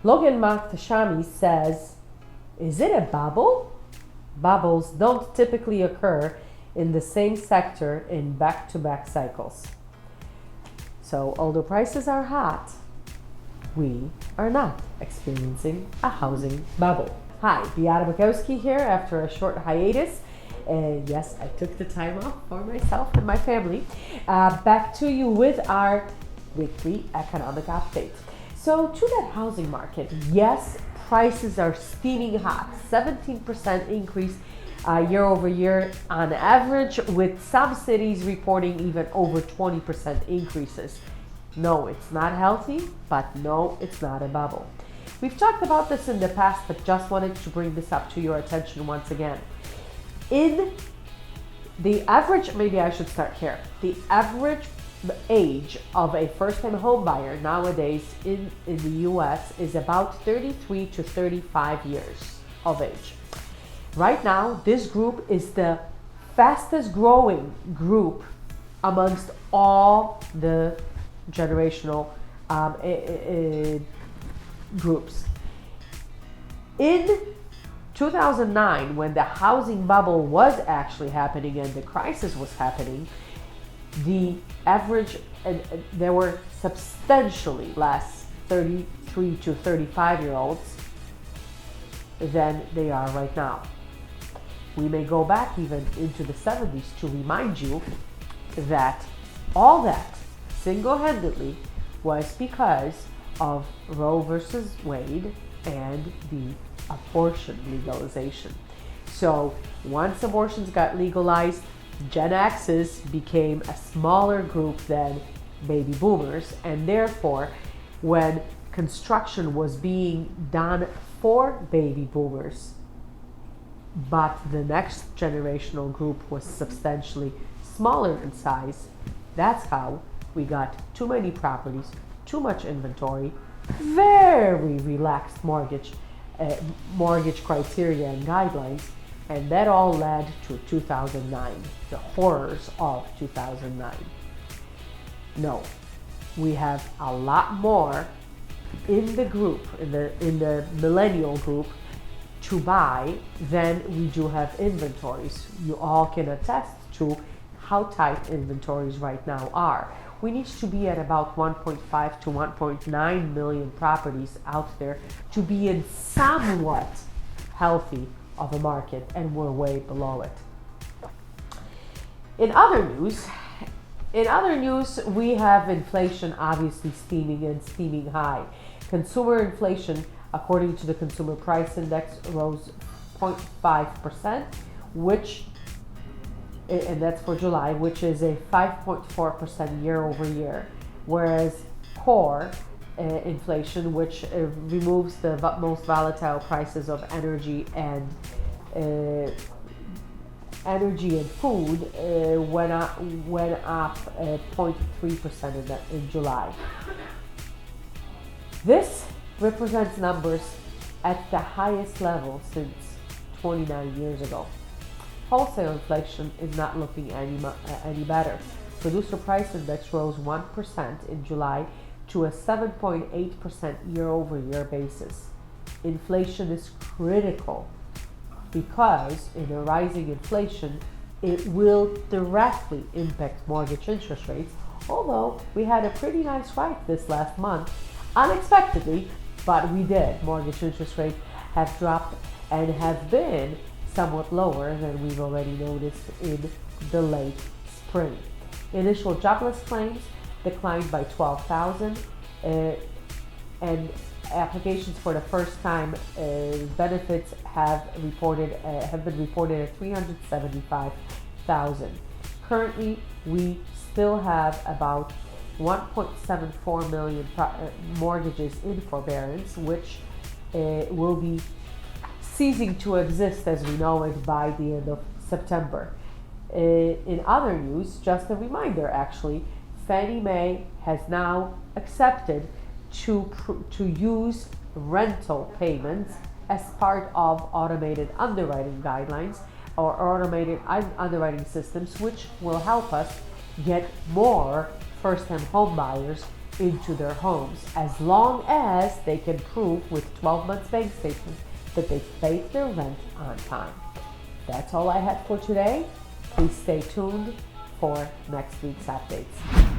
Logan Mahtashami says, is it a bubble? Bubbles don't typically occur in the same sector in back-to-back cycles. So although prices are hot, we are not experiencing a housing bubble. Hi, Beata Bukowski here after a short hiatus. And yes, I took the time off for myself and my family. Back to you with our weekly economic update. So to that housing market, yes, prices are steaming hot. 17% increase year over year on average, with some cities reporting even over 20% increases. No, it's not healthy, but no, it's not a bubble. We've talked about this in the past, but just wanted to bring this up to your attention once again. In the average, maybe I should start here. The average age of a first-time home buyer nowadays in the US is about 33 to 35 years of age. Right now, this group is the fastest growing group amongst all the generational groups. In 2009, when the housing bubble was actually happening and the crisis was happening, the average, there were substantially less 33 to 35 year olds than they are right now. We may go back even into the 70s to remind you that all that single-handedly was because of Roe versus Wade and the abortion legalization. So once abortions got legalized, Gen X's became a smaller group than baby boomers, and therefore when construction was being done for baby boomers, but the next generational group was substantially smaller in size, that's how we got too many properties, too much inventory, very relaxed mortgage criteria and guidelines, and that all led to 2009, the horrors of 2009. No, we have a lot more in the group, in the millennial group, to buy than we do have inventories. You all can attest to how tight inventories right now are. We need to be at about 1.5 to 1.9 million properties out there to be in somewhat healthy of a market, and we're way below it. In other news, we have inflation obviously steaming high. Consumer inflation, according to the Consumer Price Index, rose 0.5%, and that's for July, which is a 5.4% year over year, whereas core inflation, which removes the most volatile prices of energy and food, went up 0.3% in July. This represents numbers at the highest level since 29 years ago. Wholesale inflation is not looking any better. Producer Price Index rose 1% in July to a 7.8% year-over-year basis. Inflation is critical because in a rising inflation, it will directly impact mortgage interest rates, although we had a pretty nice spike this last month, unexpectedly, but we did. Mortgage interest rates have dropped and have been somewhat lower than we've already noticed in the late spring. Initial jobless claims declined by 12,000, and applications for the first time benefits have been reported at 375,000. Currently, we still have about 1.74 million mortgages in forbearance, which will be ceasing to exist as we know it by the end of September. In other news, just a reminder actually, Fannie Mae has now accepted to use rental payments as part of automated underwriting guidelines or automated underwriting systems, which will help us get more first-time home buyers into their homes, as long as they can prove with 12 months bank statements that they paid their rent on time. That's all I had for today. Please stay tuned for next week's updates.